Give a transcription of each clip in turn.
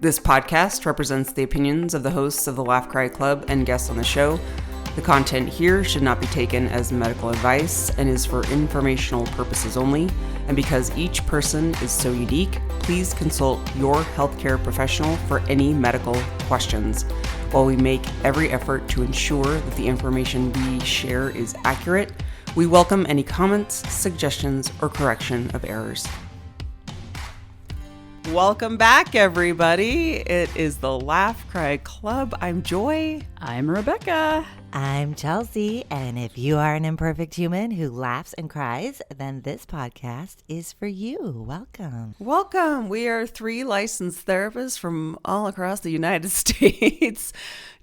This podcast represents the opinions of the hosts of the Laugh Cry Club and guests on the show. The content here should not be taken as medical advice and is for informational purposes only. And because each person is so unique, please consult your healthcare professional for any medical questions. While we make every effort to ensure that the information we share is accurate, we welcome any comments, suggestions, or correction of errors. Welcome back, everybody. It is the Laugh Cry Club. I'm Joy. I'm Rebecca. I'm Chelsea, and if you are an imperfect human who laughs and cries, then this podcast is for you. Welcome. Welcome. We are 3 licensed therapists from all across the United States.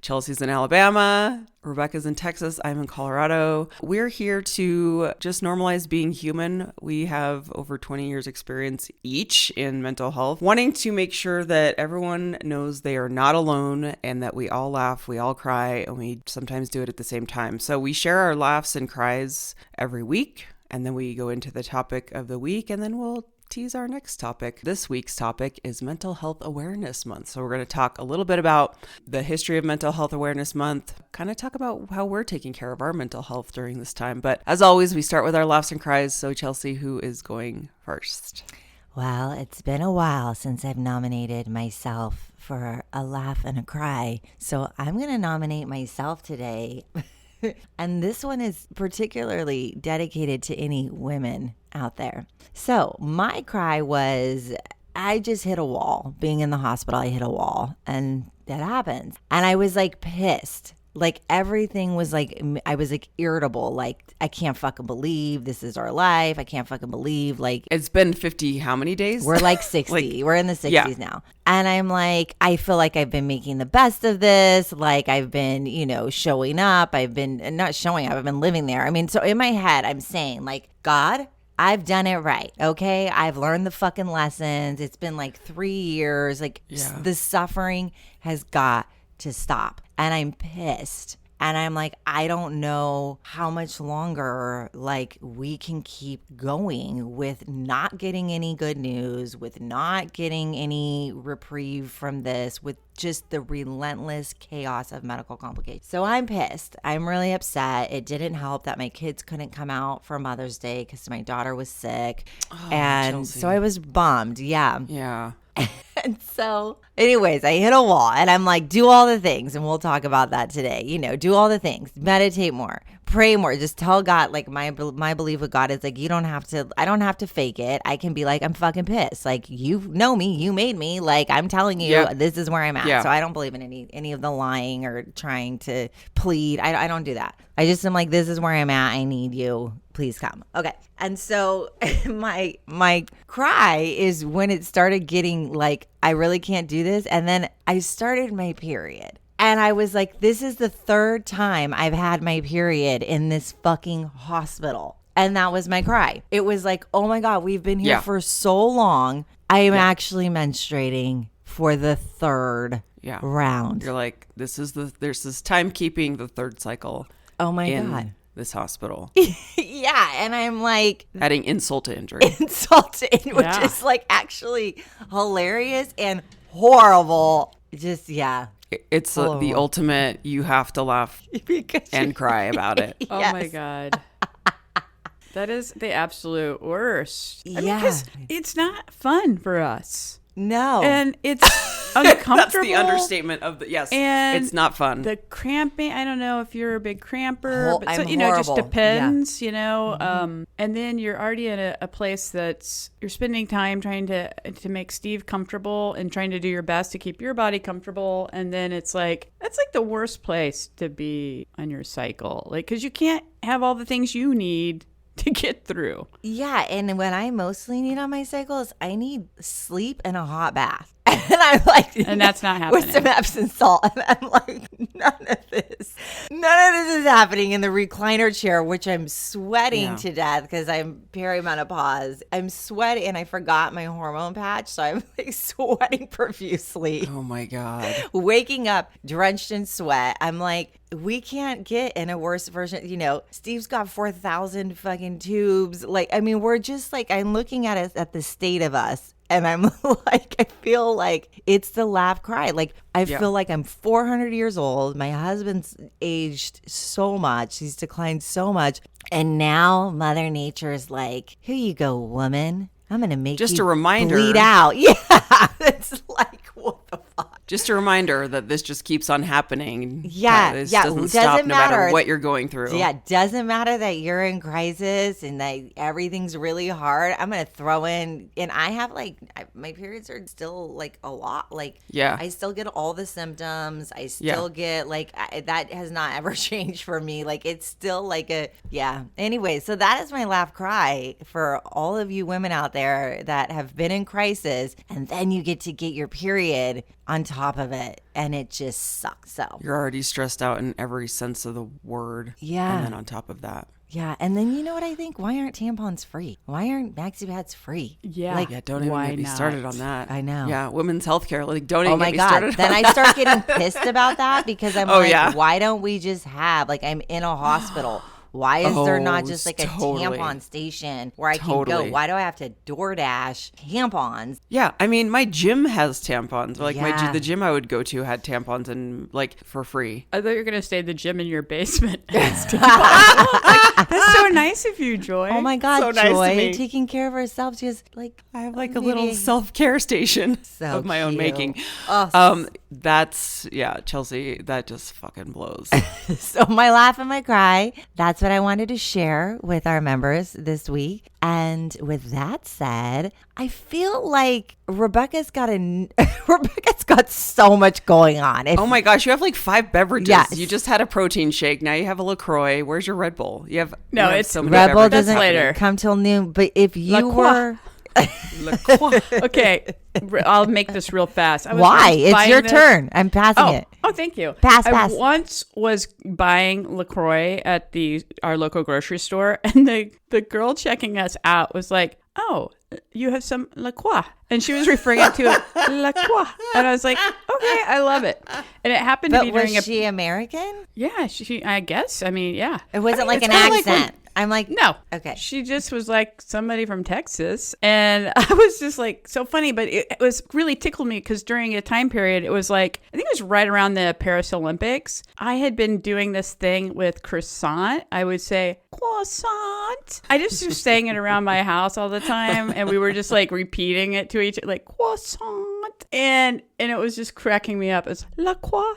Chelsea's in Alabama, Rebecca's in Texas, I'm in Colorado. We're here to just normalize being human. We have over 20 years experience each in mental health, wanting to make sure that everyone knows they are not alone and that we all laugh, we all cry, and we sometimes do it at the same time. So we share our laughs and cries every week, and then we go into the topic of the week, and then we'll tease our next topic. This week's topic is Mental Health Awareness Month. So we're going to talk a little bit about the history of Mental Health Awareness Month, kind of talk about how we're taking care of our mental health during this time. But as always, we start with our laughs and cries. So Chelsea, who is going first? Well, it's been a while since I've nominated myself for a laugh and a cry. So I'm going to nominate myself today. And this one is particularly dedicated to any women out there. So my cry was, I just hit a wall. Being in the hospital, I hit a wall, and that happens. And I was like pissed. Like everything was like, I was like irritable. Like, I can't fucking believe this is our life. I can't fucking believe like. It's been 50, how many days? We're like 60. We're in the 60s now. And I'm like, I feel like I've been making the best of this. Like I've been, showing up. I've been not showing up. I've been living there. I mean, so in my head, I'm saying like, God, I've done it right. Okay. I've learned the fucking lessons. It's been like 3 years. Like the suffering has got to stop. And I'm pissed. And I'm like, I don't know how much longer like we can keep going with not getting any good news, with not getting any reprieve from this, with just the relentless chaos of medical complications. So I'm pissed. I'm really upset. It didn't help that my kids couldn't come out for Mother's Day because my daughter was sick. And Chelsea. So I was bummed. Yeah. And so anyways, I hit a wall and I'm like, do all the things. And we'll talk about that today. Do all the things, meditate more, pray more, just tell God, like my belief with God is like, I don't have to fake it. I can be like, I'm fucking pissed. Like, you know me, you made me, like, I'm telling you, this is where I'm at. So I don't believe in any of the lying or trying to plead. I don't do that. I just am like, this is where I'm at. I need you. Please come. Okay. And so my cry is when it started getting like, I really can't do this. And then I started my period. And I was like, this is the 3rd time I've had my period in this fucking hospital. And that was my cry. It was like, oh my God, we've been here for so long. I am actually menstruating for the 3rd round. You're like, there's this timekeeping, the 3rd cycle. Oh my God. This hospital. Yeah. And I'm like, adding insult to injury. Which is like actually hilarious and horrible. Just, It's the ultimate, you have to laugh and cry about it. Yes. Oh my God. That is the absolute worst. I mean, 'cause it's not fun for us. No. And it's uncomfortable. That's the understatement of and it's not fun. The cramping, I don't know if you're a big cramper, but I'm it just depends, and then you're already in a place that's, you're spending time trying to make Steve comfortable and trying to do your best to keep your body comfortable. And then it's like, that's like the worst place to be on your cycle. Like, 'cause you can't have all the things you need to get through. Yeah, and what I mostly need on my cycle is I need sleep and a hot bath. And I'm like, and that's not happening. With some Epsom salt. And I'm like, none of this is happening in the recliner chair, which I'm sweating to death because I'm perimenopause. I'm sweating and I forgot my hormone patch. So I'm like sweating profusely. Oh my God. Waking up drenched in sweat. I'm like, we can't get in a worse version. Steve's got 4,000 fucking tubes. Like, I mean, we're just like, I'm looking at it at the state of us And I'm like, I feel like it's the laugh cry. Like, I feel like I'm 400 years old. My husband's aged so much. He's declined so much. And now Mother Nature's like, here you go, woman. I'm going to make Just you a reminder. bleed out. Yeah. It's like, what the fuck? Just a reminder that this just keeps on happening. Yeah, This yeah, doesn't it stop doesn't no matter matter. what you're going through. Yeah, it doesn't matter that you're in crisis and that everything's really hard. I'm going to throw in, and I have like, my periods are still like a lot. Like, Yeah. I still get all the symptoms. I still get like, that has not ever changed for me. Like, it's still like yeah. Anyway, so that is my laugh cry for all of you women out there that have been in crisis, and then you get to get your period on top of it, and it just sucks. So You're already stressed out in every sense of the word. Yeah. And then on top of that. yeah, and then you know what I think? Why aren't tampons free? Why aren't maxi pads free? Yeah. Like, Yeah, don't even Why get me not? started on that. I know. Yeah, women's healthcare. Like, don't oh even my get me god! started Then on I start getting pissed about that because I'm like, yeah. why don't we just have like I'm in a hospital? Why is there not just like a totally. tampon station where I can Totally. go? Why do I have to DoorDash tampons? Yeah, I mean, my gym has tampons. Like Yeah. the gym I would go to had tampons and like for free. I thought you were going to stay at the gym in your basement. That's so nice of you, Joy. Oh my god, So nice to Joy me. taking care of herself. She has like I have like a maybe- little self-care station So of my own cute. making. Oh, That's Chelsea, that just fucking blows. So my laugh and my cry, that's what I wanted to share with our members this week. And with that said, I feel like Rebecca's got so much going on. Oh my gosh, you have like 5 beverages. Yes. You just had a protein shake. Now you have a LaCroix. Where's your Red Bull? You have No, you have it's so many Red Bull beverages. doesn't later. come till noon, but if you La were LaCroix. Okay, I'll make this real fast. I was why? once It's buying your this- turn. I'm passing it. Oh, thank you. Pass. I once was buying LaCroix at our local grocery store, and the girl checking us out was like, "Oh, you have some LaCroix," and she was referring to it LaCroix, and I was like, "Okay, I love it." And it happened to But be was during she American? yeah, she I guess. I mean, yeah. It wasn't like it's an kinda like accent. I'm like, No. Okay. She just was like somebody from Texas. And I was just like, so funny, but it was really tickled me because during a time period, it was like, I think it was right around the Paris Olympics. I had been doing this thing with croissant. I would say, croissant. I just was saying it around my house all the time. And we were just like repeating it to each other, like croissant. And it was just cracking me up. It's la croix.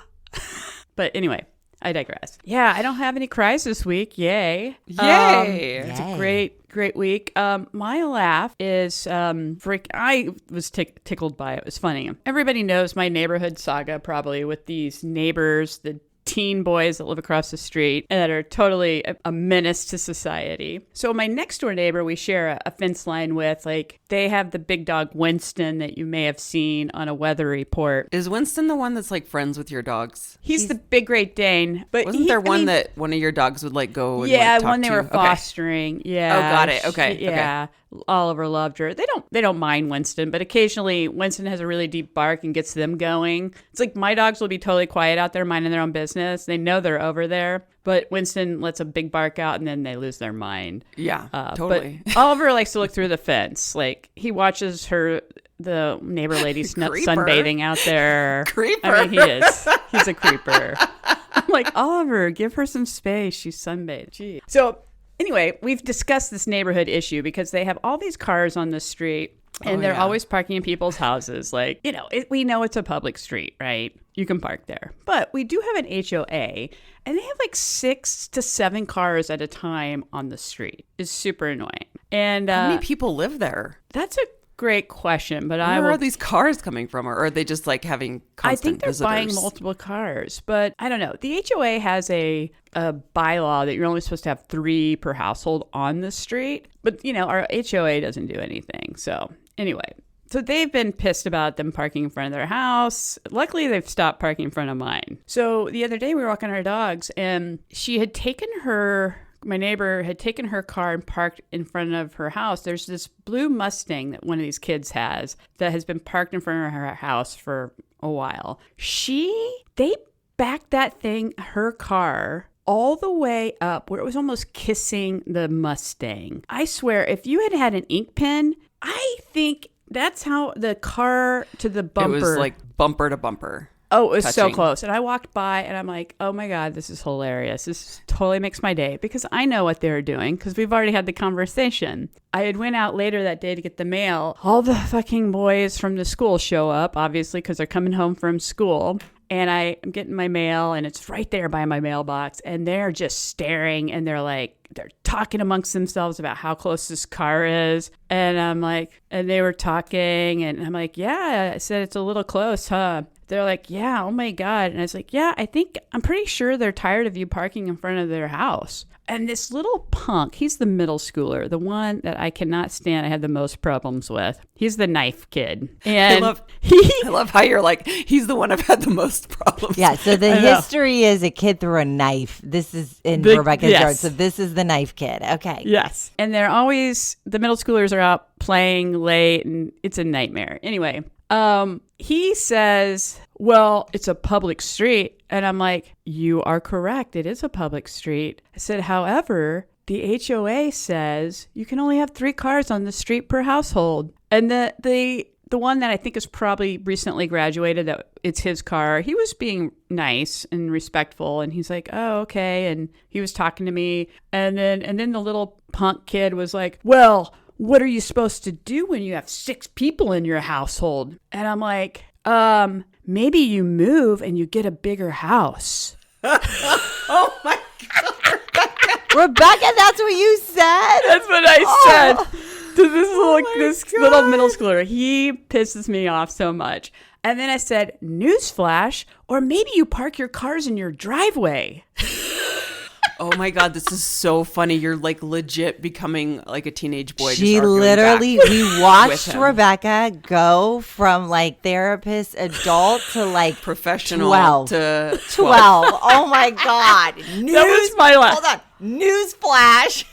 But anyway. I digress. Yeah, I don't have any cries this week. Yay. Yay. It's a Yay. great week. My laugh is I was tickled by it. It was funny. Everybody knows my neighborhood saga probably with these neighbors, the teen boys that live across the street and that are totally a menace to society. So my next door neighbor, we share a fence line with, like, they have the big dog Winston that you may have seen on a weather report. Is Winston the one that's like friends with your dogs? He's the big Great Dane. But Wasn't there one that one of your dogs would like go and yeah, like, talk when they to? were Okay. fostering. Yeah. Oh, got it. Okay, Yeah. Oliver loved her. They don't mind Winston, but occasionally Winston has a really deep bark and gets them going. It's like my dogs will be totally quiet out there minding their own business. They know they're over there, but Winston lets a big bark out and then they lose their mind. Yeah, totally. But Oliver likes to look through the fence. Like he watches the neighbor lady Creeper. sunbathing out there. Creeper. I mean, he is. He's a creeper. I'm like, Oliver, give her some space. She's sunbathed. Gee. So anyway, we've discussed this neighborhood issue because they have all these cars on the street and they're yeah. always parking in people's houses. Like, we know it's a public street, right? You can park there. But we do have an HOA and they have like 6 to 7 cars at a time on the street. It's super annoying. And How many people live there? that's a great question, but Where are these cars coming from? Or are they just like having I constant think they're visitors? buying multiple cars, but I don't know. The HOA has a bylaw that you're only supposed to have 3 per household on the street, but our HOA doesn't do anything. So anyway, so they've been pissed about them parking in front of their house. Luckily, they've stopped parking in front of mine. So the other day we were walking our dogs and my neighbor had taken her car and parked in front of her house. There's this blue Mustang that one of these kids has that has been parked in front of her house for a while. They backed her car all the way up where it was almost kissing the Mustang. I swear, if you had an ink pen, I think that's how the car to the bumper. It was like bumper to bumper. Oh, it was so touching. close. And I walked by and I'm like, oh my God, this is hilarious. This totally makes my day because I know what they were doing because we've already had the conversation. I had went out later that day to get the mail. All the fucking boys from the school show up, obviously, because they're coming home from school. And I'm getting my mail and it's right there by my mailbox. And they're just staring and they're talking amongst themselves about how close this car is. And I'm like, and they were talking and I'm like, yeah, I said it's a little close, huh? They're like, yeah, oh my God. And I was like, yeah, I'm pretty sure they're tired of you parking in front of their house. And this little punk, he's the middle schooler, the one that I cannot stand, I had the most problems with. He's the knife kid. And I love how you're like, he's the one I've had the most problems Yeah, so the history is a kid threw a knife. This is in Rebecca's yard. So this is the knife kid. Okay. Yes. And they're always, the middle schoolers are out playing late and it's a nightmare. Anyway, he says, well, it's a public street. And I'm like, you are correct. It is a public street. I said, however, the HOA says you can only have 3 cars on the street per household. And the one that I think is probably recently graduated, that it's his car, he was being nice and respectful. And he's like, oh, okay. And he was talking to me. And then the little punk kid was like, well, what are you supposed to do when you have 6 people in your household? And I'm like, maybe you move and you get a bigger house. Oh my God. Rebecca, that's what you said? That's what I said to this little middle schooler. He pisses me off so much. And then I said, newsflash, or maybe you park your cars in your driveway. Oh my God, this is so funny. You're like legit becoming like a teenage boy. She just arguing literally, back we watched with him. Rebecca go from like therapist adult to like Professional 12. to 12. Oh my God. That was my laugh. Hold on. Newsflash.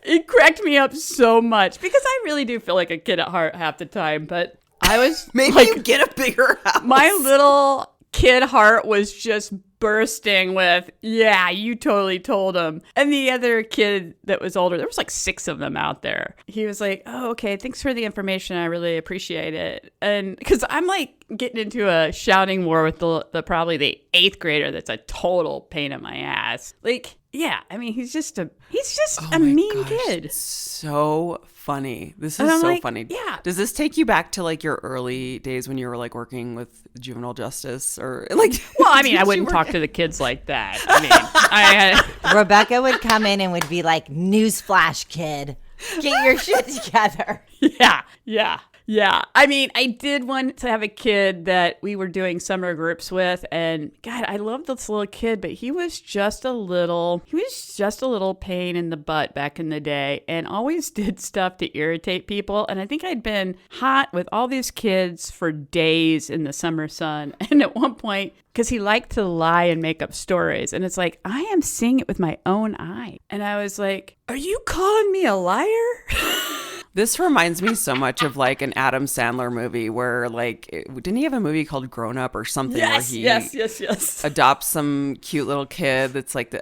It cracked me up so much because I really do feel like a kid at heart half the time. But I was Maybe like, you get a bigger house. my little kid heart was just bursting with, yeah, you totally told him. And the other kid that was older, there was like 6 of them out there. He was like, oh, okay, thanks for the information. I really appreciate it. And because I'm like getting into a shouting war with the probably the 8th grader that's a total pain in my ass. Like, yeah, I mean, he's just a mean kid. So funny. This And is I'm so like, funny. yeah. Does this take you back to like your early days when you were like working with juvenile justice or like? Well, I mean, I wouldn't talk to the kids like that. I mean, Rebecca would come in and would be like, newsflash, kid. Get your shit together. Yeah. I mean, I did want to have a kid that we were doing summer groups with, and God, I love this little kid, but he was just a little pain in the butt back in the day and always did stuff to irritate people. And I think I'd been hot with all these kids for days in the summer sun. And at one point, because he liked to lie and make up stories. And it's like, I am seeing it with my own eye. And I was like, are you calling me a liar? This reminds me so much of like an Adam Sandler movie where like, didn't he have a movie called Grown Up or something where he Yes. adopts some cute little kid that's like,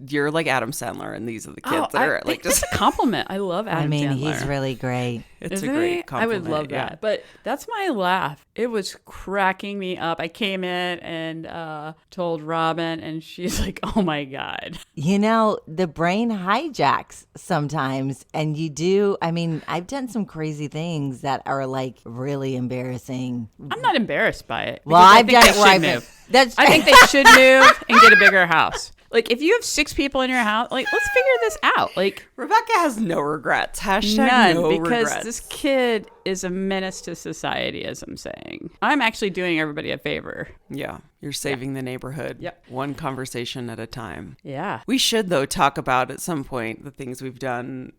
you're like Adam Sandler and these are the kids that are like just just, a compliment. I love Adam I mean, Sandler. he's really great. it's Isn't a he? great compliment. I would love that. Yeah. But that's my laugh. It was cracking me up. I came in and told Robin, and she's like, oh my God. You know, the brain hijacks sometimes. And you do, I mean, I've done some crazy things that are like really embarrassing. I'm not embarrassed by it. Well, because I I've think done they it where should I've move. that's I think they should move and get a bigger house. Like, if you have 6 people in your house, like, let's figure this out. Like, Rebecca has no regrets. Hashtag none, no because regrets. this kid is a menace to society, as I'm saying. I'm actually doing everybody a favor. Yeah, you're saving the neighborhood. Yep. One conversation at a time. Yeah. We should, though, talk about at some point the things we've done,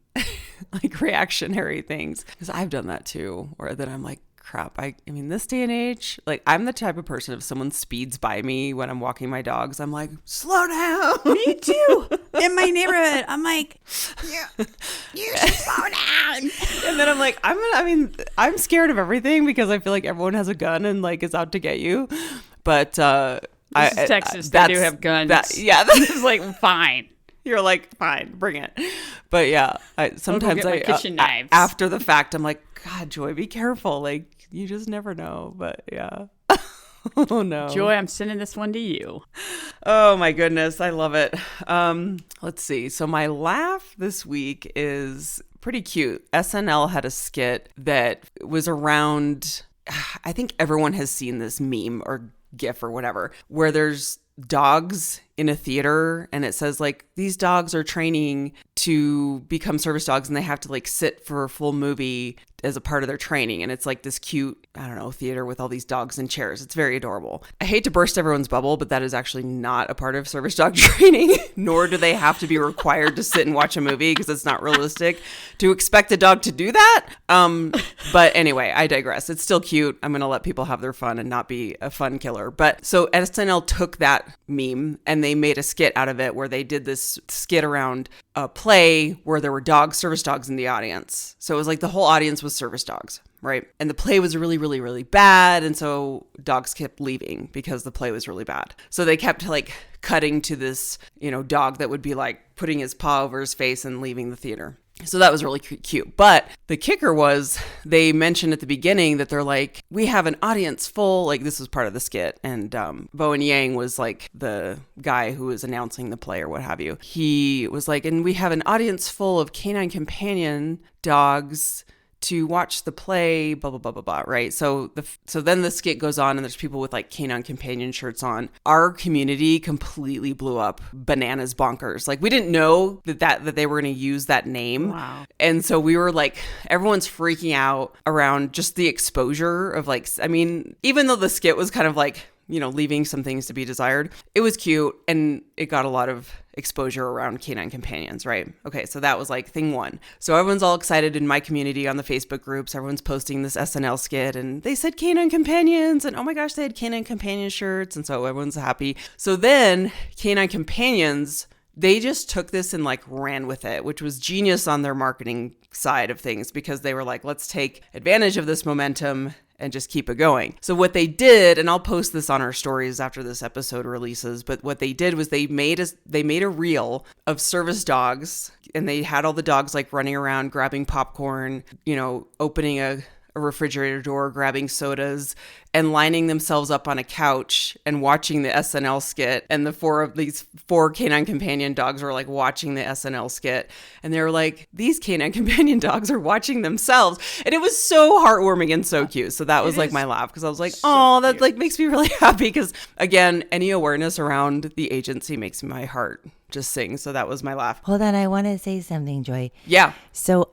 like reactionary things. Because I've done that too, where then I'm like, crap. I mean, this day and age, like I'm the type of person, if someone speeds by me when I'm walking my dogs, I'm like, slow down. Me too. In my neighborhood, I'm like, you should slow down. And then I'm like, I'm scared of everything because I feel like everyone has a gun and like is out to get you. But this is Texas. They do have guns. Yeah. This is like, fine. You're like, fine, bring it. But yeah, sometimes get my kitchen knives. after the fact, I'm like, God, Joy, be careful. Like, you just never know. But yeah. Oh no. Joy, I'm sending this one to you. Oh my goodness, I love it. Let's see. So my laugh this week is pretty cute. SNL had a skit that was around, I think everyone has seen this meme or GIF or whatever, where there's dogs in a theater and it says like, these dogs are training to become service dogs and they have to like sit for a full movie as a part of their training. And it's like this cute, I don't know, theater with all these dogs in chairs. It's very adorable. I hate to burst everyone's bubble, but that is actually not a part of service dog training, nor do they have to be required to sit and watch a movie because it's not realistic to expect a dog to do that. But anyway, I digress. It's still cute. I'm going to let people have their fun and not be a fun killer. But so SNL took that meme and they made a skit out of it where they did this skit around a play where there were dogs, service dogs in the audience. So it was like the whole audience was service dogs, right? And the play was really, really, really bad. And so dogs kept leaving because the play was really bad. So they kept like cutting to this, dog that would be like putting his paw over his face and leaving the theater. So that was really cute. But the kicker was they mentioned at the beginning that they're like, we have an audience full, like this was part of the skit. And Bowen Yang was like the guy who was announcing the play or what have you. He was like, and we have an audience full of canine companion dogs to watch the play, blah, blah, blah, blah, blah, right? So then the skit goes on and there's people with like canine companion shirts on. Our community completely blew up, bananas bonkers. Like we didn't know that they were going to use that name. Wow. And so we were like, everyone's freaking out around just the exposure of like, I mean, even though the skit was kind of like, leaving some things to be desired, it was cute and it got a lot of exposure around canine companions, right? Okay, so that was like thing one. So everyone's all excited in my community on the Facebook groups. Everyone's posting this SNL skit and they said canine companions and oh my gosh, they had canine companion shirts. And so everyone's happy. So then canine companions, they just took this and like ran with it, which was genius on their marketing side of things because they were like, let's take advantage of this momentum and just keep it going. So what they did, and I'll post this on our stories after this episode releases, but what they did was they made a reel of service dogs and they had all the dogs like running around grabbing popcorn, opening a refrigerator door, grabbing sodas and lining themselves up on a couch and watching the SNL skit. And these four canine companion dogs were like watching the SNL skit. And they were like, these canine companion dogs are watching themselves. And it was so heartwarming and so cute. So that was like my laugh because I was like, oh, that like makes me really happy because again, any awareness around the agency makes my heart just sing. So that was my laugh. Hold on, I want to say something, Joy. Yeah. So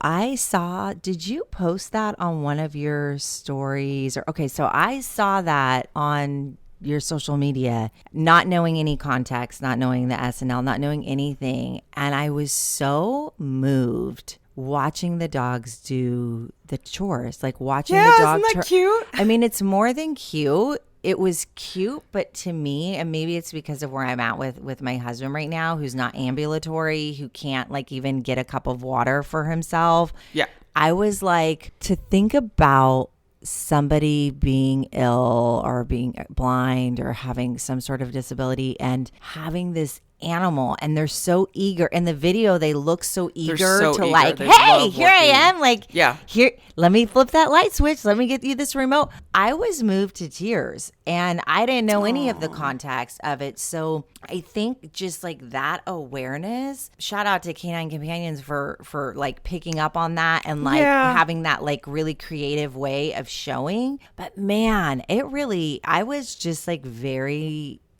did you post that on one of your stories? So I saw that on your social media, not knowing any context, not knowing the SNL, not knowing anything. And I was so moved watching the dogs do the chores, like watching the dog. Isn't that cute? I mean, it's more than cute. It was cute, but to me, and maybe it's because of where I'm at with my husband right now, who's not ambulatory, who can't like even get a cup of water for himself. Yeah. I was like, to think about somebody being ill or being blind or having some sort of disability and having this animal, and they're so eager in the video, they look so eager like, hey, here I am, like, yeah, here, let me flip that light switch, let me get you this remote. I was moved to tears and I didn't know any of the context of it. So I think just like that awareness, shout out to Canine Companions for like picking up on that and like having that like really creative way of showing. But man, I was just like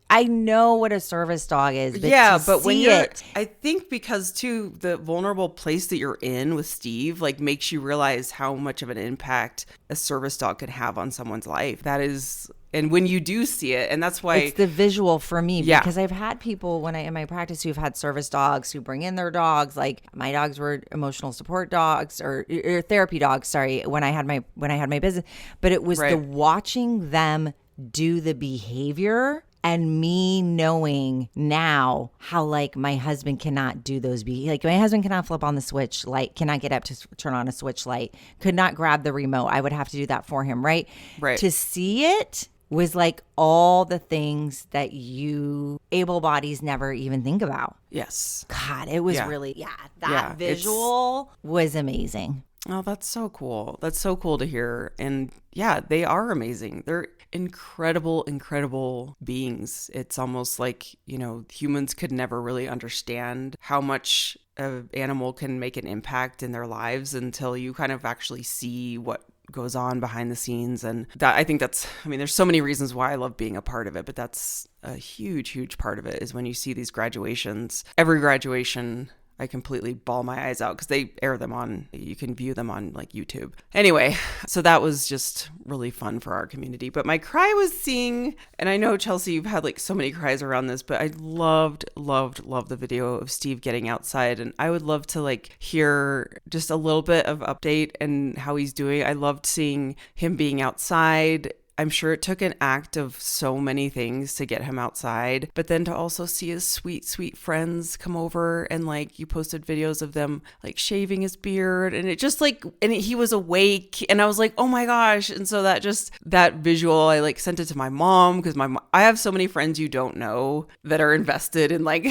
I know what a service dog is, but when I think because too, the vulnerable place that you're in with Steve, like makes you realize how much of an impact a service dog could have on someone's life. That is, and when you do see it, and that's why it's the visual for me, because I've had people in my practice who've had service dogs who bring in their dogs. Like my dogs were emotional support dogs or therapy dogs. Sorry, when I had my business, but it was the watching them do the behavior. And me knowing now how like my husband cannot do those like my husband cannot flip on the switch light, cannot get up to turn on a switch light, could not grab the remote. I would have to do that for him, right? Right. To see it was like all the things that you able bodies never even think about. Yes. God, it was Yeah. really, Yeah, that visual was amazing. Oh, that's so cool. That's so cool to hear. And yeah, they are amazing. They're incredible, incredible beings. It's almost like, humans could never really understand how much an animal can make an impact in their lives until you kind of actually see what goes on behind the scenes. And that, I think there's so many reasons why I love being a part of it, but that's a huge, huge part of it is when you see these graduations. Every graduation, I completely bawl my eyes out because they air them you can view them on like YouTube. Anyway, so that was just really fun for our community. But my cry was seeing, and I know Chelsea, you've had like so many cries around this, but I loved the video of Steve getting outside. And I would love to like hear just a little bit of update and how he's doing. I loved seeing him being outside. I'm sure it took an act of so many things to get him outside, but then to also see his sweet, sweet friends come over and like you posted videos of them like shaving his beard and it just like, and he was awake and I was like, oh my gosh. And so that visual, I like sent it to my mom because I have so many friends you don't know that are invested in like,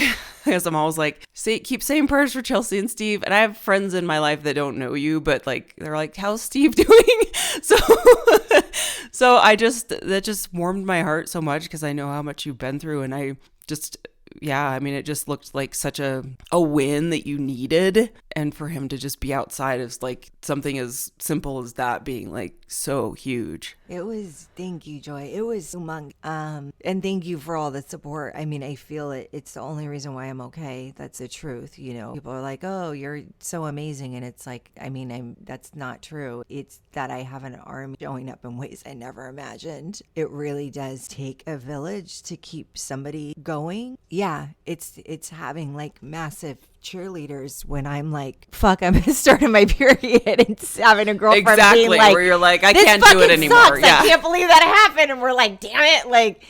because I'm always like, keep saying prayers for Chelsea and Steve. And I have friends in my life that don't know you, but like, they're like, how's Steve doing? So that just warmed my heart so much because I know how much you've been through. And it just looked like such a win that you needed. And for him to just be outside is like something as simple as that being like so huge. It was, thank you, Joy. It was humongous. And thank you for all the support. I mean, I feel it's the only reason why I'm okay. That's the truth. People are like, oh, you're so amazing. And it's like, I mean, that's not true. It's that I have an army showing up in ways I never imagined. It really does take a village to keep somebody going. Yeah, it's having like massive cheerleaders when I'm like, fuck, I'm starting my period and having a girlfriend exactly being like, where you're like, I this can't do it anymore. Sucks. Yeah. I can't believe that happened. And we're like, damn it. Like,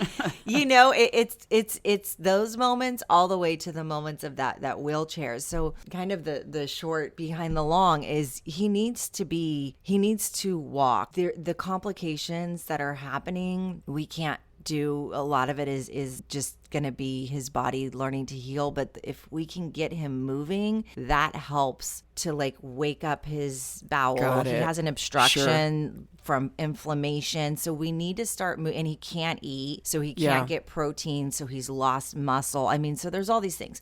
it's those moments all the way to the moments of that wheelchair. So kind of the short behind the long is he needs to walk. The complications that are happening, we can't do. A lot of it is just going to be his body learning to heal, but if we can get him moving, that helps to like wake up his bowel. He has an obstruction from inflammation, so we need to start and he can't eat, so he can't get protein, so he's lost muscle. I mean, so there's all these things.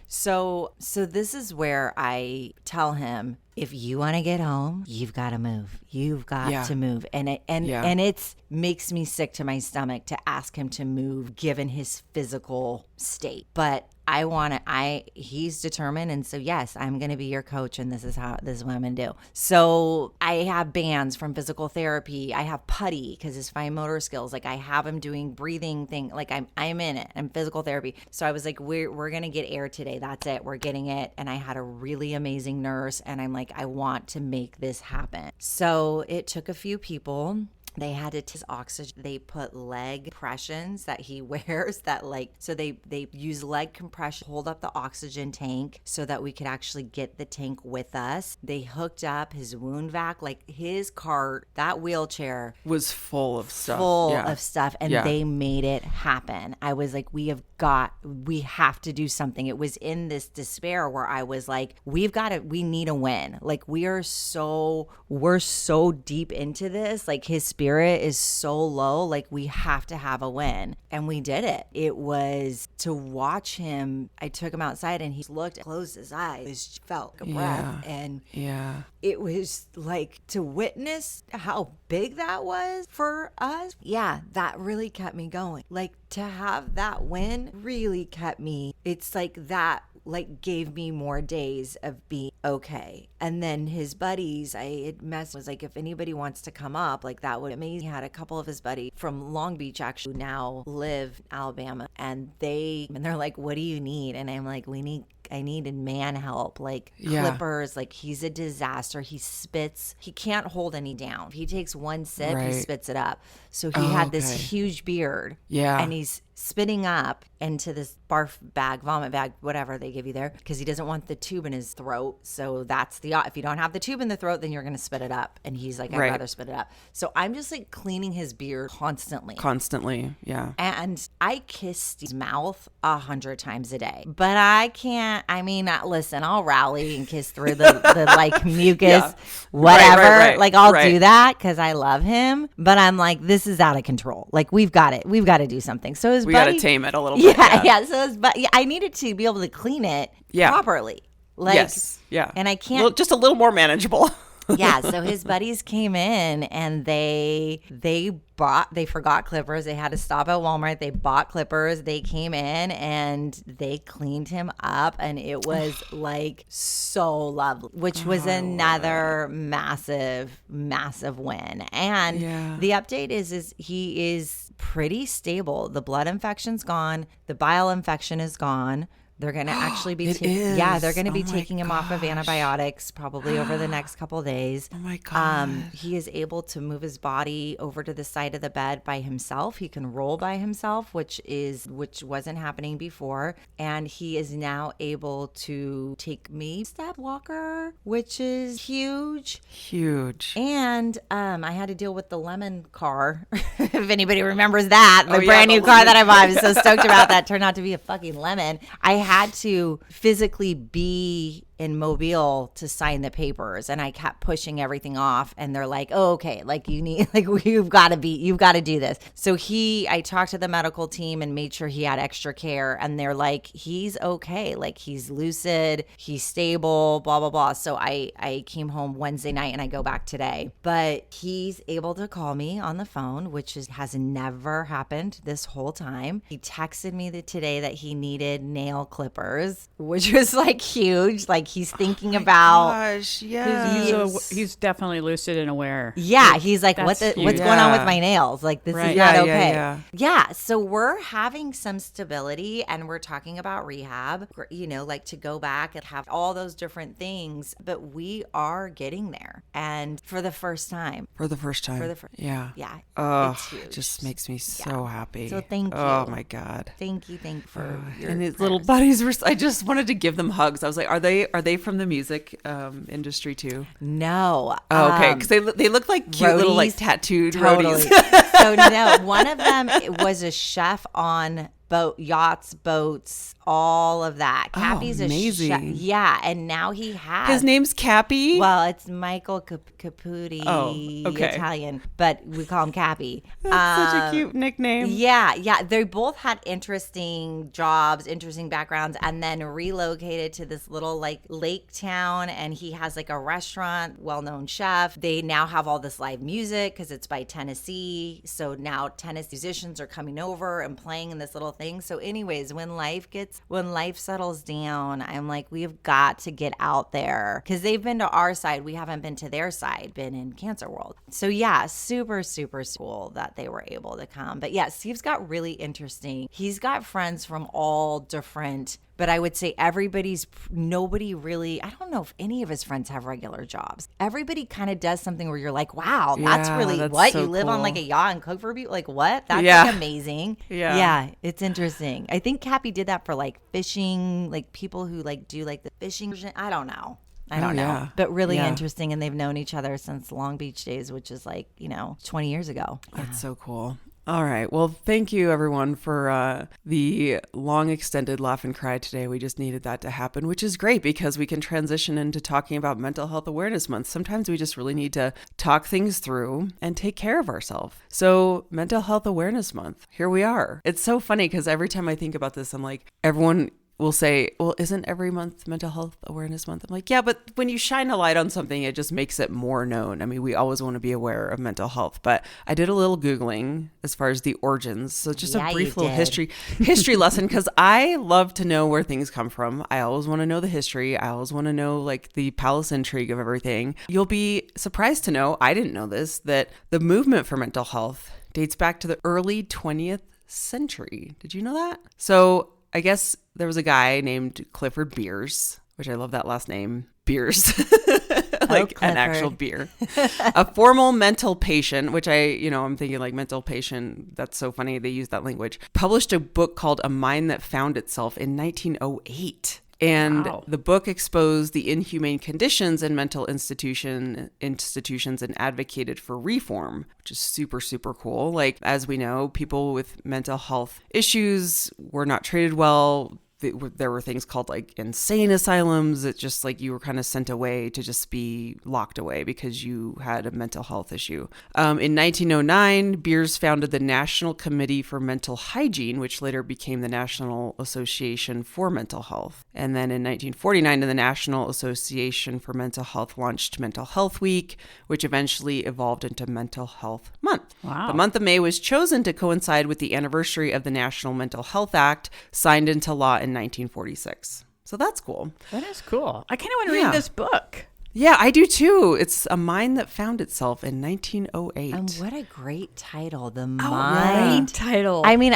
So this is where I tell him, if you want to get home, you've got to move. You've got to move. And it makes me sick to my stomach to ask him to move given his physical state. But he's determined. And so, yes, I'm going to be your coach. And this is what I'm going to do. So I have bands from physical therapy. I have putty because his fine motor skills, like I have him doing breathing thing. Like I'm in it. I'm physical therapy. So I was like, we're going to get air today. That's it. We're getting it. And I had a really amazing nurse. And I'm like, I want to make this happen. So it took a few people. They had to test oxygen. They put leg compressions that he wears so they use leg compression, hold up the oxygen tank so that we could actually get the tank with us. They hooked up his wound vac, like his cart, that wheelchair was full of stuff. And they made it happen. I was like, we have to do something. It was in this despair where I was like, we need a win. Like we're so deep into this. Like his spirit is so low. Like we have to have a win. And we did it. It was to watch him. I took him outside and he closed his eyes, felt a breath. And it was like to witness how big that was for us. Yeah, that really kept me going. Like to have that win really kept me. It's like that gave me more days of being okay. And then his buddies, was like, if anybody wants to come up, like that would be amazing. He had a couple of his buddies from Long Beach actually now live in Alabama, and they're like, what do you need? And I'm like, we need I needed man help, like Yeah. clippers. Like he's a disaster. He spits. He can't hold any down. If he takes one sip, he Right. spits it up. So he had this okay. huge beard. Yeah. And he's spitting up into this barf bag, vomit bag, whatever they give you there, because he doesn't want the tube in his throat. So that's if you don't have the tube in the throat, then you're going to spit it up. And he's like, I'd Right. rather spit it up. So I'm just like cleaning his beard constantly. Constantly. Yeah. And I kiss his mouth 100 times a day, but I can't. I mean, listen, I'll rally and kiss through the like mucus, Yeah. whatever. Right. Like I'll Right. do that because I love him. But I'm like, this is out of control. Like we've got it. We've got to do something. So his We got buddy, to tame it a little bit. yeah. So I needed to be able to clean it Yeah. properly. Like, Yes. Yeah. And I can't. Well, just a little more manageable. Yeah, so his buddies came in and they forgot clippers. They had to stop at Walmart. They bought clippers. They came in and they cleaned him up, and it was like so lovely, which was another massive win. And Yeah. the update is he is pretty stable. The blood infection's gone. The bile infection is gone. They're going to actually be, It is. they're going to be Oh my taking him off of gosh. antibiotics probably over the next couple of days. Oh my God. He is able to move his body over to the side of the bed by himself. He can roll by himself, which wasn't happening before. And he is now able to take me step walker, which is huge. Huge. And I had to deal with the lemon car. If anybody remembers that, the Oh, yeah, brand the new car that I lemon. bought. I was so stoked about that. Turned out to be a fucking lemon. I had to physically be in Mobile to sign the papers, and I kept pushing everything off, and they're like, oh, okay, like you need, like you've got to do this. So I talked to the medical team and made sure he had extra care, and they're like, he's okay, like he's lucid, he's stable, blah blah blah. So I came home Wednesday night and I go back today, but he's able to call me on the phone, which has never happened this whole time. He texted me today that he needed nail clippers, which was like huge. Like he's thinking about. Gosh, yeah. He's definitely lucid and aware. Yeah, he's like, That's what's huge. going on with Yeah. my nails? Like, this Right. is not Yeah, okay. yeah. So we're having some stability, and we're talking about rehab, like to go back and have all those different things, but we are getting there. And for the first time. For the first time. Yeah. Yeah. Oh, it's huge. it just makes me so happy. So thank Oh you. my God. Thank you for your And his little prayers. buddies were. I just wanted to give them hugs. I was like, "Are they from the music industry too?" No. Oh, okay, because they look like cute little like roadies? tattooed Totally. roadies. So no, one of them was a chef on yachts, boats, all of that. Cappy's a chef. amazing. Yeah, and now he has His name's Cappy. Well, it's Michael Caputi, Oh, okay. Italian, but we call him Cappy. That's such a cute nickname. Yeah. They both had interesting jobs, interesting backgrounds, and then relocated to this little like lake town. And he has like a restaurant, well-known chef. They now have all this live music because it's by Tennessee. So now Tennessee musicians are coming over and playing in this little thing. So, anyways, when life settles down, I'm like, we've got to get out there because they've been to our side. We haven't been to their side, been in Cancer World. So yeah, super, super cool that they were able to come. But yeah, Steve's got really interesting. He's got friends from all different, but I would say nobody really, I don't know if any of his friends have regular jobs. Everybody kind of does something where you're like, wow, that's Yeah, really that's what? so You live on cool. like a yacht and cook for people? Like what? That's Yeah. like amazing. Yeah. Yeah, it's interesting. I think Cappy did that for like fishing, like people who like do like the fishing. I don't know. I don't know. yeah. But really Yeah. interesting. And they've known each other since Long Beach days, which is like, 20 years ago. That's so cool. All right. Well, thank you everyone for the long extended laugh and cry today. We just needed that to happen, which is great because we can transition into talking about Mental Health Awareness Month. Sometimes we just really need to talk things through and take care of ourselves. So Mental Health Awareness Month, here we are. It's so funny because every time I think about this, I'm like, everyone will say, well, isn't every month Mental Health Awareness Month? I'm like, yeah, but when you shine a light on something, it just makes it more known. I mean, we always want to be aware of mental health, but I did a little Googling as far as the origins. So just Yeah, a you brief little did. history lesson, because I love to know where things come from. I always want to know the history. I always want to know like the palace intrigue of everything. You'll be surprised to know, I didn't know this, that the movement for mental health dates back to the early 20th century. Did you know that? So I guess there was a guy named Clifford Beers, which I love that last name, Beers. Like an actual beer. A formal mental patient, which I'm thinking like mental patient. That's so funny. They use that language. Published a book called A Mind That Found Itself in 1908. And Wow. the book exposed the inhumane conditions in mental institutions and advocated for reform, which is super, super cool. Like, as we know, people with mental health issues were not treated well. There were things called like insane asylums. It's just like you were kind of sent away to just be locked away because you had a mental health issue. In 1909, Beers founded the National Committee for Mental Hygiene, which later became the National Association for Mental Health. And then in 1949, the National Association for Mental Health launched Mental Health Week, which eventually evolved into Mental Health Month. Wow. The month of May was chosen to coincide with the anniversary of the National Mental Health Act, signed into law in 1946. So that's cool. That is cool. I kind of want to Yeah. read this book. Yeah, I do too. It's A Mind That Found Itself in 1908. And what a great title, The Great Mind. title. I mean,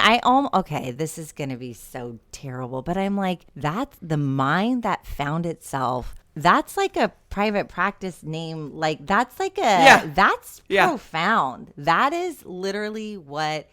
okay, this is going to be so terrible, but I'm like, that's The Mind That Found Itself. That's like a private practice name. Like, that's like that's Yeah. profound. That is literally what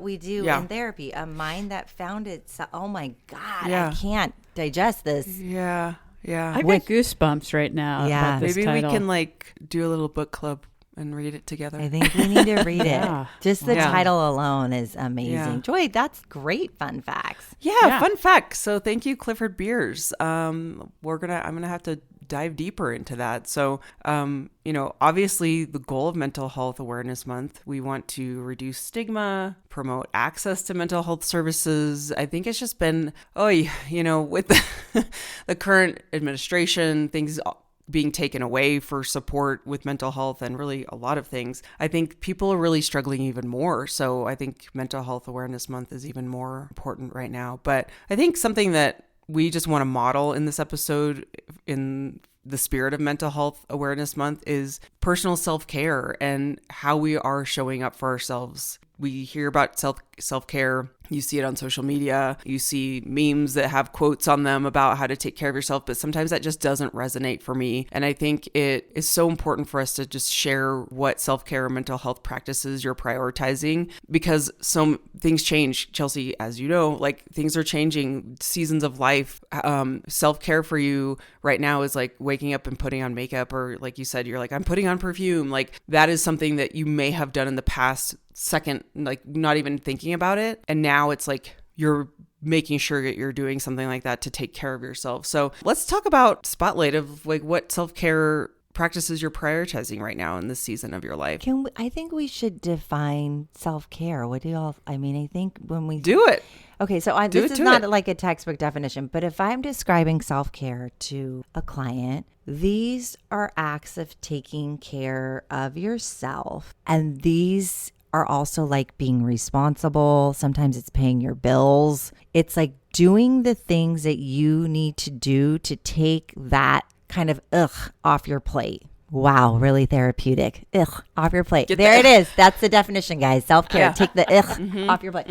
we do Yeah. in therapy. A mind that found itself. Oh my God, Yeah. I can't digest this. Yeah. I've got goosebumps right now. Yeah. about this Maybe title. we can like do a little book club and read it together. I think we need to read Yeah. it. Just the Yeah. title alone is amazing. Yeah. Joy, that's great fun facts. Yeah, fun fact. So thank you, Clifford Beers. I'm gonna have to dive deeper into that. So, obviously the goal of Mental Health Awareness Month, we want to reduce stigma, promote access to mental health services. I think it's just been, with the current administration, things being taken away for support with mental health and really a lot of things, I think people are really struggling even more. So I think Mental Health Awareness Month is even more important right now. But I think something that we just want to model in this episode in the spirit of Mental Health Awareness Month is personal self-care and how we are showing up for ourselves. We hear about self-care. You see it on social media. You see memes that have quotes on them about how to take care of yourself, but sometimes that just doesn't resonate for me. And I think it is so important for us to just share what self-care or mental health practices you're prioritizing, because some things change, Chelsea, as you know, like things are changing, seasons of life. Self-care for you right now is like waking up and putting on makeup, or like you said, you're like, I'm putting on perfume. Like that is something that you may have done in the past second, like not even thinking about it. And now it's like you're making sure that you're doing something like that to take care of yourself. So let's talk about spotlight of like what self-care practices you're prioritizing right now in this season of your life. I think we should define self-care. What do y'all, I think when we Do it. Okay, so this is not like a textbook definition, but if I'm describing self-care to a client, these are acts of taking care of yourself. And these are also like being responsible. Sometimes it's paying your bills. It's like doing the things that you need to do to take that kind of off your plate. Wow, really therapeutic. Off your plate. There it is. That's the definition, guys. Self-care. Yeah. Take the off your plate.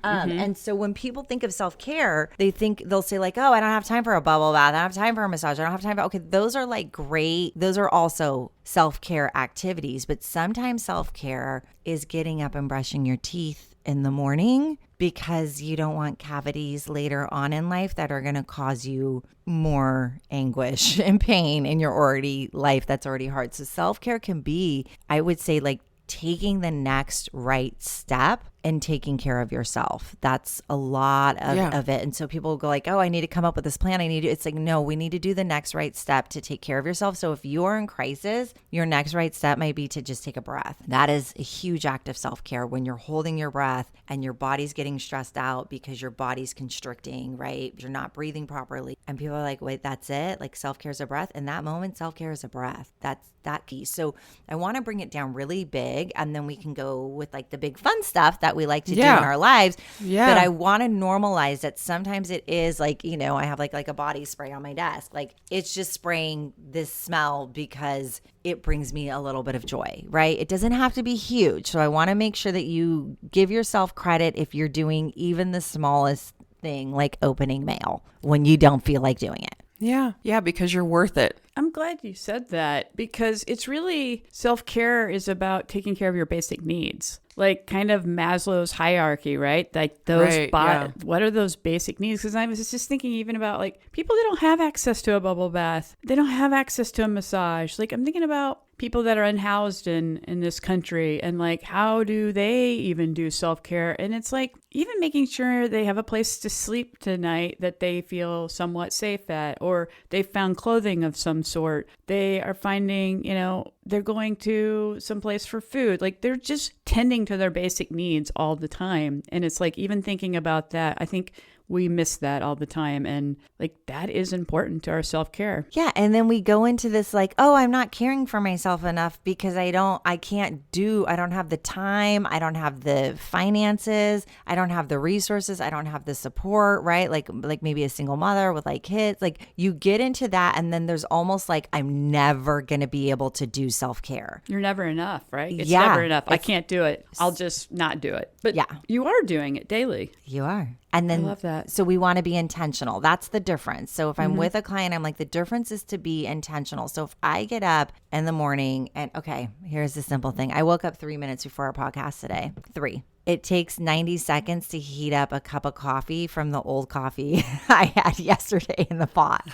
And so when people think of self-care, they'll say like, oh, I don't have time for a bubble bath. I don't have time for a massage. I don't have time for, okay, those are like great. Those are also self-care activities. But sometimes self-care is getting up and brushing your teeth in the morning because you don't want cavities later on in life that are going to cause you more anguish and pain in your life that's already hard. So self-care can be, I would say, like taking the next right step and taking care of yourself. That's a lot of it. And so people go like, oh, I need to come up with this plan. It's like, no, we need to do the next right step to take care of yourself. So if you're in crisis, your next right step might be to just take a breath. That is a huge act of self-care when you're holding your breath and your body's getting stressed out because your body's constricting, right? You're not breathing properly. And people are like, wait, that's it? Like self-care is a breath? In that moment, self-care is a breath. That's that key. So I want to bring it down really big, and then we can go with like the big fun stuff that we like to do in our lives. Yeah. But I want to normalize that sometimes it is like, I have like a body spray on my desk. Like it's just spraying this smell because it brings me a little bit of joy, right? It doesn't have to be huge. So I want to make sure that you give yourself credit if you're doing even the smallest thing like opening mail when you don't feel like doing it. Yeah. Yeah, because you're worth it. I'm glad you said that because it's really self-care is about taking care of your basic needs. Like kind of Maslow's hierarchy, right? Like those, Right, yeah. what are those basic needs? Because I was just thinking even about like people that don't have access to a bubble bath. They don't have access to a massage. Like I'm thinking about people that are unhoused in this country and like how do they even do self-care? And it's like even making sure they have a place to sleep tonight that they feel somewhat safe at, or they found clothing of some sort. They are finding, you know, they're going to some place for food. Like they're just tending to their basic needs all the time. And it's like even thinking about that, I think we miss that all the time. And like that is important to our self-care. Yeah. And then we go into this like, oh, I'm not caring for myself enough because I don't have the time. I don't have the finances. I don't have the resources. I don't have the support, right? Like maybe a single mother with like kids, like you get into that. And then there's almost like, I'm never going to be able to do self-care. You're never enough, right? It's Yeah, never enough. I can't do it. I'll just not do it. But Yeah. you are doing it daily. You are. And then, I love that. So we want to be intentional. That's the difference. So if I'm with a client, I'm like, the difference is to be intentional. So if I get up in the morning and, okay, here's the simple thing. I woke up 3 minutes before our podcast today. 3. It takes 90 seconds to heat up a cup of coffee from the old coffee I had yesterday in the pot.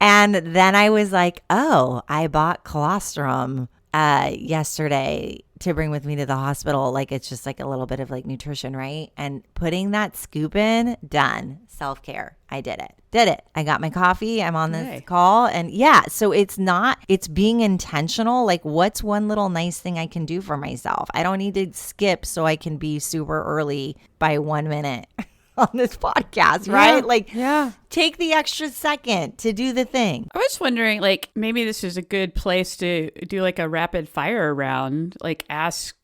And then I was like, oh, I bought colostrum yesterday to bring with me to the hospital. Like it's just like a little bit of like nutrition, right? And putting that scoop in, done. Self-care. I did it. I got my coffee. I'm on this Yay. call. And yeah, so it's being intentional. Like what's one little nice thing I can do for myself? I don't need to skip so I can be super early by 1 minute on this podcast, right? Like take the extra second to do the thing. I was wondering, like, maybe this is a good place to do like a rapid fire round, like ask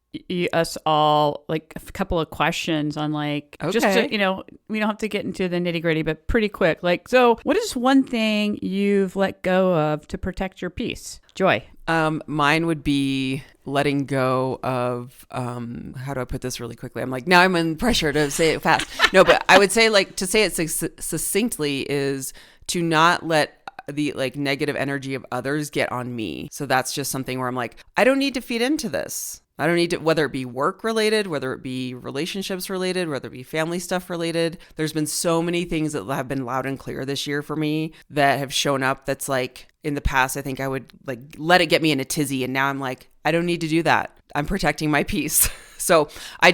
us all like a couple of questions on like, just to, you know, we don't have to get into the nitty gritty, but pretty quick. Like, so what is one thing you've let go of to protect your peace? Joy. Mine would be letting go of, how do I put this really quickly? I'm like, now I'm in pressure to say it fast. No, but I would say like to say it succinctly is to not let the like negative energy of others get on me. So that's just something where I'm like, I don't need to feed into this. I don't need to, whether it be work related, whether it be relationships related, whether it be family stuff related. There's been so many things that have been loud and clear this year for me that have shown up. That's like in the past, I think I would like let it get me in a tizzy. And now I'm like, I don't need to do that. I'm protecting my peace. So I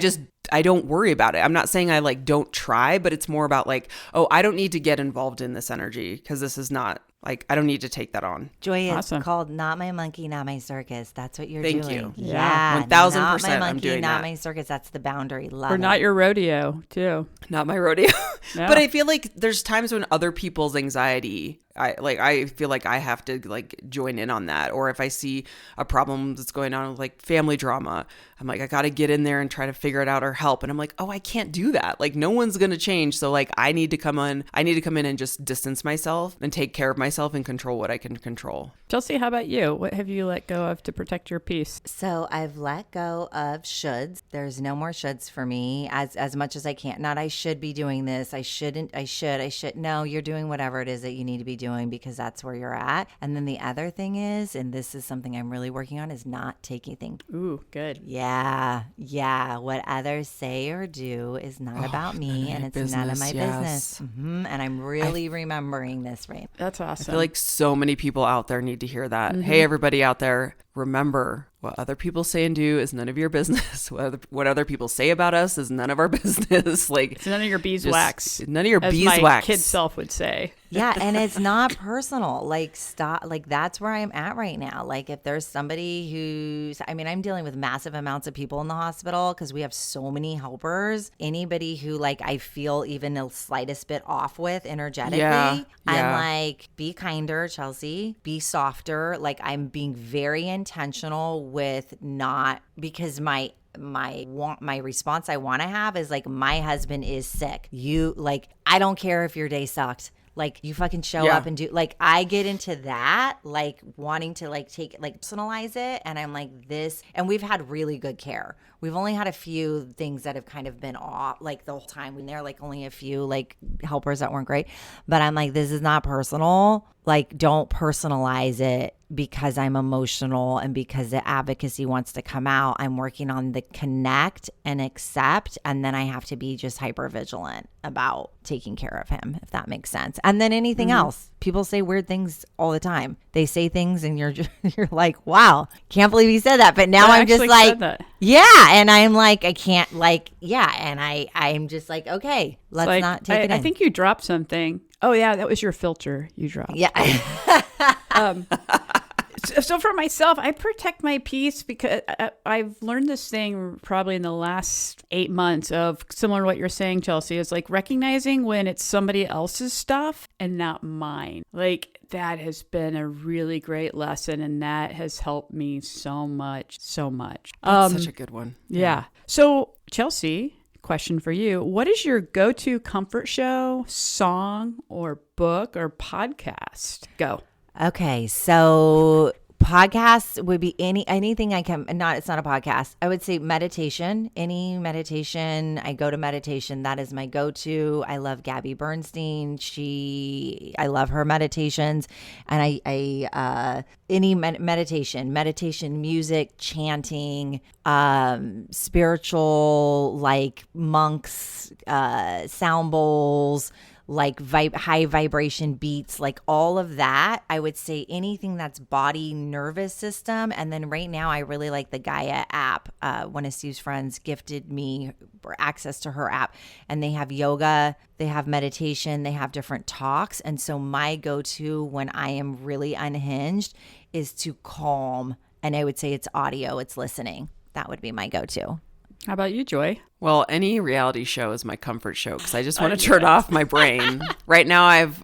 don't worry about it. I'm not saying I like don't try, but it's more about like, oh, I don't need to get involved in this energy because this is not like, I don't need to take that on. Joy, it's Awesome. called Not My Monkey, Not My Circus. That's what you're Thank doing. you. Yeah. 1000% Not my I'm monkey, doing not that. my circus. That's the boundary. Love Or it. not your rodeo, too. Not my rodeo. No. But I feel like there's times when other people's anxiety, I feel like I have to like join in on that. Or if I see a problem that's going on with like family drama, I'm like, I got to get in there and try to figure it out or help. And I'm like, oh, I can't do that. Like no one's going to change. So like I need to come in and just distance myself and take care of myself and control what I can control. Chelsea, how about you? What have you let go of to protect your peace? So I've let go of shoulds. There's no more shoulds for me as much as I can. Not I should be doing this. I shouldn't. I should. No, you're doing whatever it is that you need to be doing because that's where you're at. And then the other thing is, and this is something I'm really working on, is not taking things. Ooh, good. Yeah. What others say or do is not about me, and it's none of my business. And I'm really remembering this, right? That's I awesome. feel like so many people out there need to hear that. Hey, everybody out there, remember what other people say and do is none of your business. What other people say about us is none of our business. Like it's none of your beeswax. None of your as beeswax. my kid self would say. Yeah, and it's not personal. Like stop. Like that's where I'm at right now. Like if there's somebody who's, I mean, I'm dealing with massive amounts of people in the hospital because we have so many helpers. Anybody who like I feel even the slightest bit off with energetically, I'm like, be kinder, Chelsea. Be softer. Like I'm being very intentional with not because my response I want to have is like my husband is sick. You like I don't care if your day sucked. Like you fucking show Yeah. up and do, like I get into that, like wanting to like take, like personalize it. And I'm like this, and we've had really good care. We've only had a few things that have kind of been off, like the whole time when there like only a few like helpers that weren't great. But I'm like, this is not personal. Like, don't personalize it because I'm emotional and because the advocacy wants to come out. I'm working on the connect and accept. And then I have to be just hyper vigilant about taking care of him, if that makes sense. And then anything else. People say weird things all the time. They say things and you're like, wow, can't believe he said that. But now I I'm just actually like, said that. yeah. And I'm like, I can't like, yeah. And I'm just like, okay, let's Like, not take it in. I think you dropped something. Oh yeah, that was your filter you dropped. Yeah. So for myself, I protect my peace because I've learned this thing probably in the last 8 months of similar to what you're saying, Chelsea, is like recognizing when it's somebody else's stuff and not mine. Like that has been a really great lesson and that has helped me so much, so much. That's such a good one. Yeah. So Chelsea, question for you. What is your go-to comfort show, song, or book or podcast? Go. Okay, so podcasts would be anything I can, it's not a podcast. I would say meditation, any meditation. I go to meditation. That is my go-to. I love Gabby Bernstein. I love her meditations. And any meditation, music, chanting, spiritual, like monks, sound bowls, like high vibration beats, like all of that. I would say anything that's body, nervous system. And then right now I really like the Gaia app. One of Steve's friends gifted me access to her app, and they have yoga, they have meditation, they have different talks. And so my go-to when I am really unhinged is to calm. And I would say it's audio, it's listening. That would be my go-to. How about you, Joy? Well, any reality show is my comfort show because I just want to turn off my brain. Right now, I've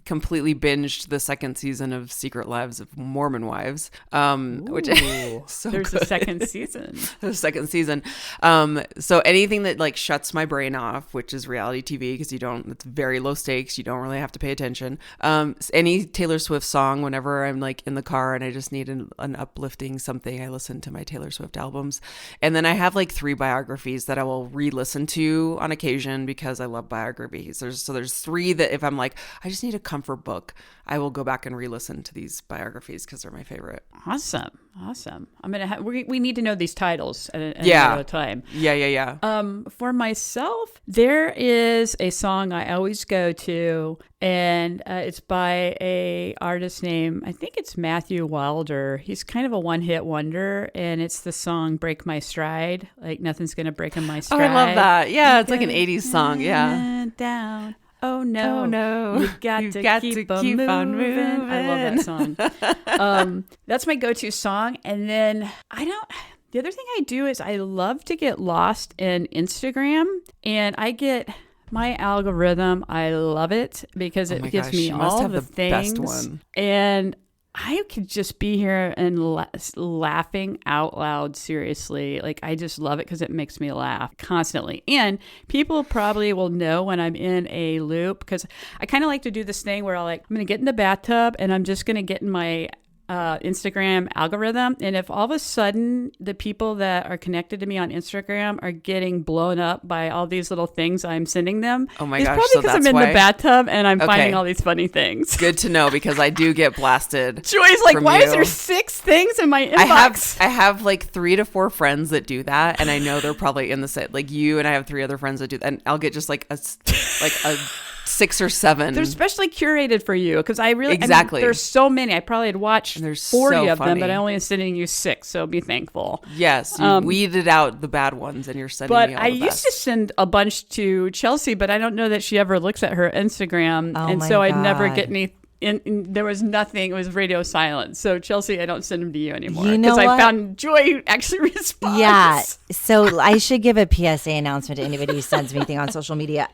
completely binged the second season of Secret Lives of Mormon Wives, which is so There's good. a second season. The second season. So anything that like shuts my brain off, which is reality TV, because it's very low stakes. You don't really have to pay attention. Any Taylor Swift song, whenever I'm like in the car and I just need an uplifting something, I listen to my Taylor Swift albums. And then I have like 3 biographies that I will re-listen to on occasion because I love biographies. There's 3 that if I'm like, I just need a comfort book, I will go back and re-listen to these biographies because they're my favorite. Awesome. I'm gonna we need to know these titles at a time. Yeah. For myself, there is a song I always go to, and it's by a artist named, I think it's Matthew Wilder. He's kind of a one-hit wonder, and it's the song "Break My Stride." Like nothing's gonna break in my stride. Oh, I love that. Yeah, it's like an 80s song. Yeah. Down. Oh no! Oh no! You got to keep on moving. I love that song. That's my go-to song. And then the other thing I do is I love to get lost in Instagram, and I get my algorithm. I love it because it gives me all the things. Best one. And I could just be here and laughing out loud, seriously. Like, I just love it because it makes me laugh constantly. And people probably will know when I'm in a loop because I kind of like to do this thing where I'm going to get in the bathtub and I'm just going to get in my Instagram algorithm. And if all of a sudden the people that are connected to me on Instagram are getting blown up by all these little things I'm sending them, oh my it's gosh, probably so because I'm that's in why? the bathtub and I'm Okay. finding all these funny things. Good to know because I do get blasted. Joy's like, from why is you. there 6 things in my inbox? I have like 3 to 4 friends that do that, and I know they're probably in the set. Like you and I have 3 other friends that do that, and I'll get just like a 6 or 7. They're specially curated for you because I really Exactly. there's so many. I probably had watched And they're 40 so of them, but funny. I only am sending you 6. So be thankful. Yes, you weeded out the bad ones, and you're sending But me all I the used best. to send a bunch to Chelsea, but I don't know that she ever looks at her Instagram, Oh and my so I'd never God. get any. And there was nothing. It was radio silence. So Chelsea, I don't send them to you anymore You know because I what? found Joy actually responds. Yeah. So I should give a PSA announcement to anybody who sends me anything on social media.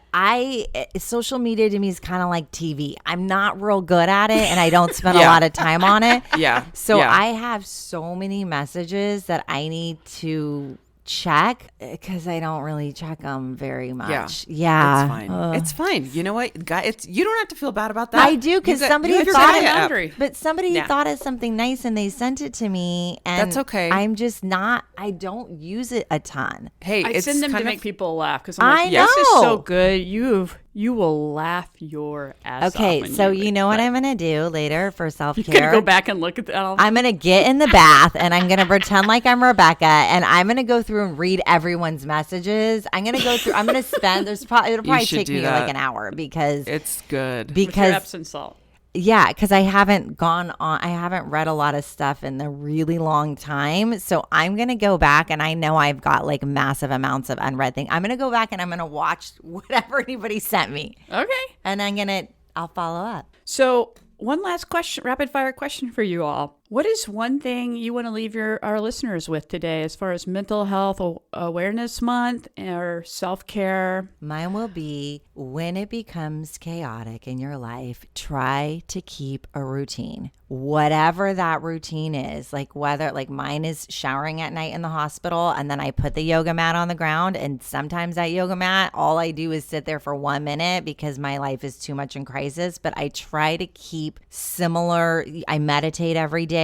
Social media to me is kind of like TV. I'm not real good at it and I don't spend a Yeah. lot of time on it. Yeah. So yeah. I have so many messages that I need to check because I don't really check them very much. It's fine. It's fine. You know what, guy? You don't have to feel bad about that. I do because somebody you have your thought Gaia app. boundary. But somebody thought of something nice and they sent it to me, and That's okay. I'm just not. I don't use it a ton. Hey, I it's send them to kind make of, people laugh because I'm like, I this is know. so good. You will laugh your ass off. Okay, when so you you know what I'm gonna do later for self You gotta care. go back and look at that. I'm gonna get in the bath and I'm gonna pretend like I'm Rebecca, and I'm gonna go through and read everyone's messages. I'm gonna go through. I'm gonna spend. It'll probably should take do me that. like an hour because it's good. with your because Epsom salt. yeah, because I haven't gone on. I haven't read a lot of stuff in a really long time, so I'm gonna go back, and I know I've got like massive amounts of unread things. I'm gonna go back and I'm gonna watch whatever anybody sent me, Okay. and I'll follow up. So one last question, rapid fire question for you all. What is one thing you want to leave our listeners with today as far as mental health awareness month or self-care? Mine will be when it becomes chaotic in your life, try to keep a routine. Whatever that routine is, like whether like mine is showering at night in the hospital and then I put the yoga mat on the ground, and sometimes that yoga mat, all I do is sit there for 1 minute because my life is too much in crisis, but I try to keep similar. I meditate every day.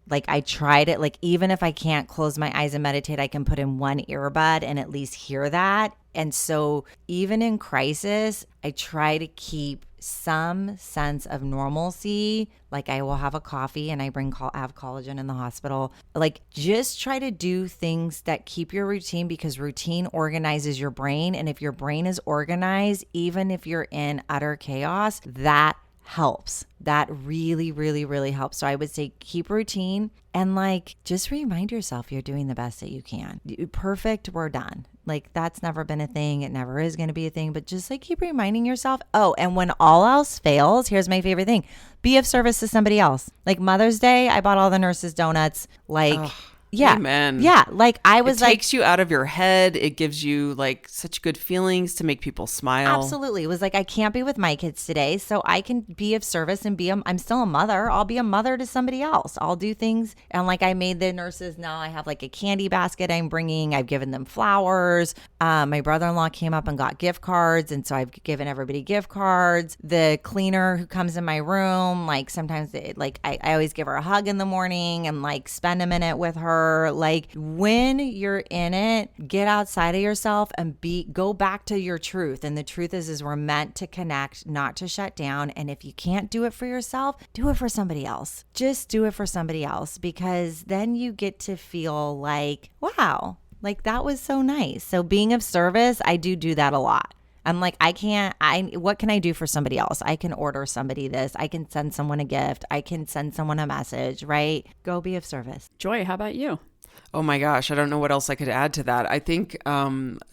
Like I tried it, like even if I can't close my eyes and meditate, I can put in one earbud and at least hear that. And so even in crisis, I try to keep some sense of normalcy. Like I will have a coffee and I have collagen in the hospital. Like just try to do things that keep your routine, because routine organizes your brain. And if your brain is organized, even if you're in utter chaos, that helps. That really, really, really helps. So I would say keep routine and like just remind yourself you're doing the best that you can. Perfect, we're done. Like that's never been a thing. It never is going to be a thing, but just like keep reminding yourself. Oh, and when all else fails, here's my favorite thing. Be of service to somebody else. Like Mother's Day, I bought all the nurses donuts. Like yeah. Amen. Yeah. Like I was It takes you out of your head. It gives you like such good feelings to make people smile. Absolutely. It was like, I can't be with my kids today, so I can be of service and I'm still a mother. I'll be a mother to somebody else. I'll do things. And like I made the nurses, now I have like a candy basket I'm bringing. I've given them flowers. My brother-in-law came up and got gift cards. And so I've given everybody gift cards. The cleaner who comes in my room, like sometimes I always give her a hug in the morning and like spend a minute with her. Like when you're in it, get outside of yourself and go back to your truth. And the truth is we're meant to connect, not to shut down. And if you can't do it for yourself, do it for somebody else. Just do it for somebody else, because then you get to feel like, wow, like that was so nice. So being of service, I do that a lot. I'm like, what can I do for somebody else? I can order somebody this. I can send someone a gift. I can send someone a message, right? Go be of service. Joy, how about you? Oh my gosh, I don't know what else I could add to that. I think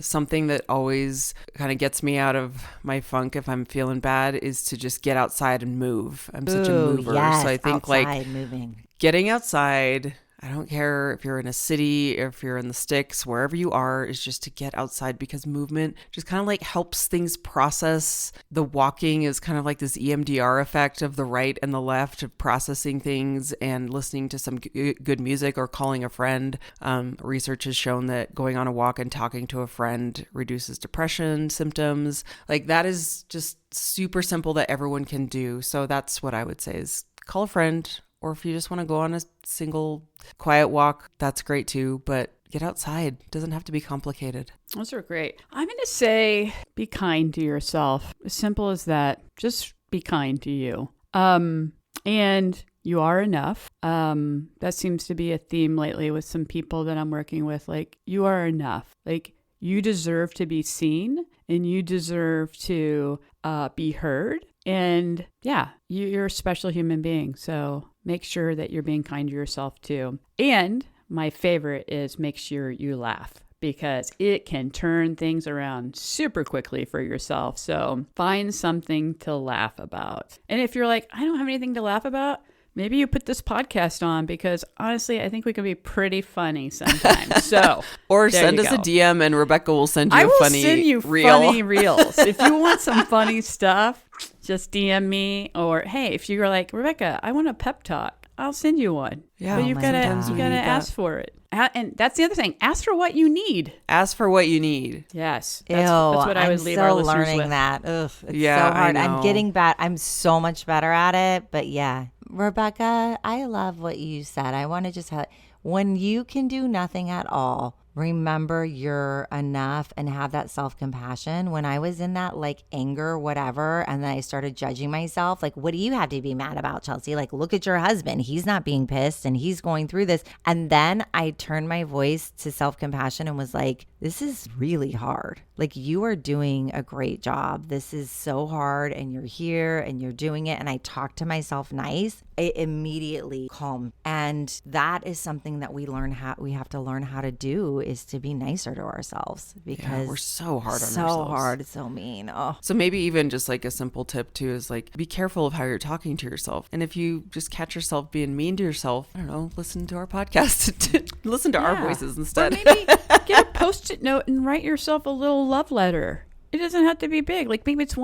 something that always kind of gets me out of my funk if I'm feeling bad is to just get outside and move. I'm such a mover. Yes, so I think like moving. getting outside, I don't care if you're in a city, if you're in the sticks, wherever you are, is just to get outside, because movement just kind of like helps things process. The walking is kind of like this EMDR effect of the right and the left of processing things, and listening to some good music or calling a friend. Research has shown that going on a walk and talking to a friend reduces depression symptoms. Like that is just super simple that everyone can do. So that's what I would say is call a friend. Or if you just want to go on a single quiet walk, that's great too. But get outside. It doesn't have to be complicated. Those are great. I'm going to say be kind to yourself. As simple as that. Just be kind to you. And you are enough. That seems to be a theme lately with some people that I'm working with. Like, you are enough. Like, you deserve to be seen, and you deserve to be heard. And yeah, you're a special human being. So make sure that you're being kind to yourself too. And my favorite is make sure you laugh, because it can turn things around super quickly for yourself. So find something to laugh about. And if you're like, I don't have anything to laugh about, maybe you put this podcast on, because honestly, I think we can be pretty funny sometimes. So, or send us a DM and Rebecca will send you I a will funny send you reel. funny reels. If you want some funny stuff, just DM me. Or hey, if you're like, Rebecca, I want a pep talk, I'll send you one. Yeah, but you gotta sometimes we need that. ask for it. And that's the other thing. Ask for what you need. Ask for what you need. Yes. Ew, That's what I would I'm leave our still listeners learning with. that. Ugh, it's Yeah, so hard. I I'm know. getting bad. I'm so much better at it. But yeah, Rebecca, I love what you said. I want to just have, when you can do nothing at all, remember you're enough and have that self-compassion. When I was in that like anger, whatever, and then I started judging myself, like, what do you have to be mad about, Chelsea? Like, look at your husband. He's not being pissed and he's going through this. And then I turned my voice to self-compassion and was like, this is really hard. Like, you are doing a great job. This is so hard and you're here and you're doing it. And I talked to myself nice. It immediately calmed. And that is something that we have to learn how to do, is to be nicer to ourselves, because We're so hard on so ourselves. hard, so mean. Oh, So maybe even just like a simple tip too is like, be careful of how you're talking to yourself. And if you just catch yourself being mean to yourself, I don't know, listen to our podcast, listen to our Yeah. voices Or instead. maybe get a Post-it note and write yourself a little love letter. It doesn't have to be big. Like maybe it's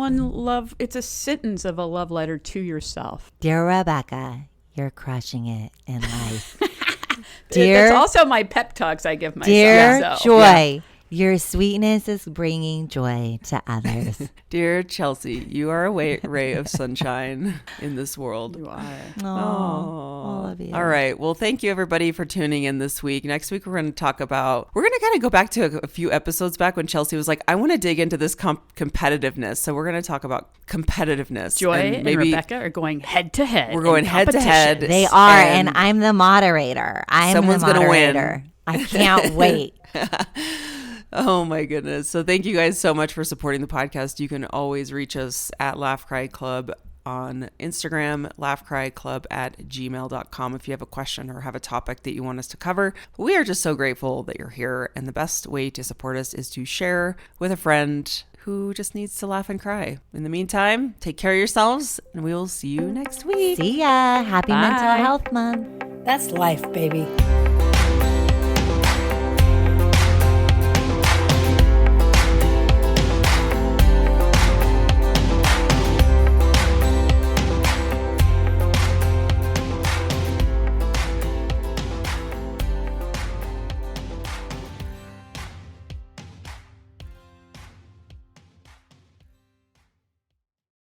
a sentence of a love letter to yourself. dear Rebecca, you're crushing it in life. That's Dear, also my pep talks I give myself. dear so. Joy, your sweetness is bringing joy to others. Dear Chelsea, you are a ray of sunshine in this world. You are. Oh, all of you. All right. Well, thank you everybody for tuning in this week. Next week, we're going to kind of go back to a few episodes back when Chelsea was like, I want to dig into this competitiveness. So we're going to talk about competitiveness. Joy and Rebecca are going head to head. We're going in head to head. competition. They are, And and I'm the moderator. someone's the gonna win. moderator. I can't wait. Oh my goodness. So thank you guys so much for supporting the podcast. You can always reach us at Laugh Cry Club on Instagram, laughcryclub@gmail.com if you have a question or have a topic that you want us to cover. We are just so grateful that you're here. And the best way to support us is to share with a friend who just needs to laugh and cry. In the meantime, take care of yourselves and we will see you next week. See ya. Happy Bye. Mental Health Month. That's life, baby.